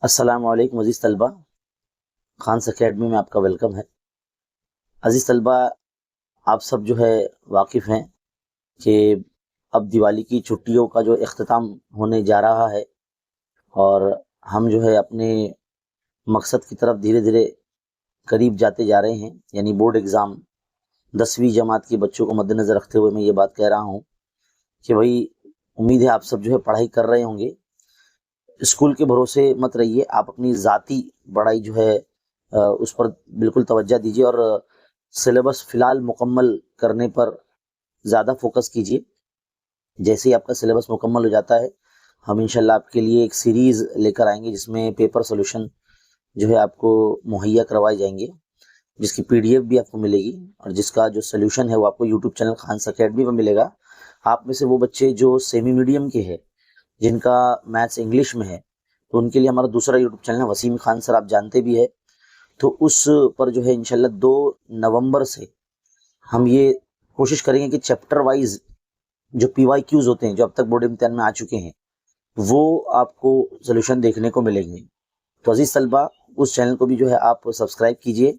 السلام علیکم عزیز طلبہ، خانس اکیڈمی میں آپ کا ویلکم ہے۔ عزیز طلبہ، آپ سب جو ہے واقف ہیں کہ اب دیوالی کی چھٹیوں کا جو اختتام ہونے جا رہا ہے اور ہم جو ہے اپنے مقصد کی طرف دھیرے دھیرے قریب جاتے جا رہے ہیں، یعنی بورڈ ایگزام 10ویں جماعت کے بچوں کو مد نظر رکھتے ہوئے میں یہ بات کہہ رہا ہوں کہ بھائی امید ہے آپ سب جو ہے پڑھائی کر رہے ہوں گے۔ اسکول کے بھروسے مت رہیے، آپ اپنی ذاتی پڑھائی جو ہے اس پر بالکل توجہ دیجیے اور سلیبس فی الحال مکمل کرنے پر زیادہ فوکس کیجیے۔ جیسے ہی آپ کا سلیبس مکمل ہو جاتا ہے ہم انشاءاللہ آپ کے لیے ایک سیریز لے کر آئیں گے جس میں پیپر سولوشن جو ہے آپ کو مہیا کروائے جائیں گے، جس کی PDF بھی آپ کو ملے گی اور جس کا جو سولوشن ہے وہ آپ کو یوٹیوب چینل خانس اکیڈمی پر ملے گا۔ آپ میں سے وہ بچے جو سیمی میڈیم کے ہیں، جن کا میتھس انگلش میں ہے، تو ان کے لیے ہمارا دوسرا یوٹیوب چینل ہے وسیم خان سر، آپ جانتے بھی ہے، تو اس پر جو ہے انشاءاللہ 2 نومبر سے ہم یہ کوشش کریں گے کہ چیپٹر وائز جو PYQs ہوتے ہیں جو اب تک بورڈ امتحان میں آ چکے ہیں وہ آپ کو سولوشن دیکھنے کو ملیں گے۔ تو عزیز طلبہ، اس چینل کو بھی جو ہے آپ سبسکرائب کیجئے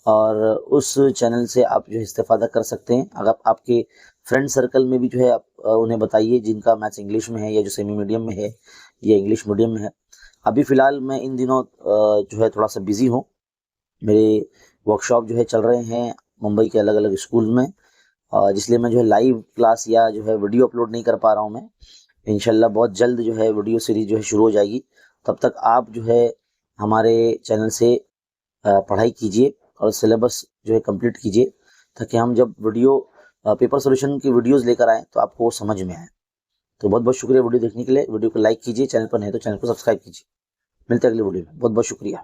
اور اس چینل سے آپ جو ہے استفادہ کر سکتے ہیں۔ اگر آپ کے فرینڈ سرکل میں بھی جو ہے آپ انہیں بتائیے جن کا میتھس انگلش میں ہے یا جو سیمی میڈیم میں ہے یا انگلش میڈیم میں ہے۔ ابھی فی الحال میں ان دنوں جو ہے تھوڑا سا بزی ہوں، میرے ورکشاپ جو ہے چل رہے ہیں ممبئی کے الگ الگ اسکول میں، جس لیے میں جو ہے لائیو کلاس یا جو ہے ویڈیو اپلوڈ نہیں کر پا رہا ہوں۔ میں انشاءاللہ بہت جلد جو ہے ویڈیو سیریز جو ہے شروع ہو جائے گی، تب تک آپ جو ہے ہمارے چینل سے پڑھائی کیجیے اور سلیبس جو ہے کمپلیٹ کیجیے تاکہ ہم جب ویڈیو پیپر سولوشن کی ویڈیوز لے کر آئیں تو آپ کو سمجھ میں آئے۔ تو بہت بہت شکریہ ویڈیو دیکھنے کے لیے۔ ویڈیو کو لائک کیجیے، چینل پر نہیں تو چینل کو سبسکرائب کیجیے۔ ملتے ہیں اگلی ویڈیو میں، بہت بہت شکریہ۔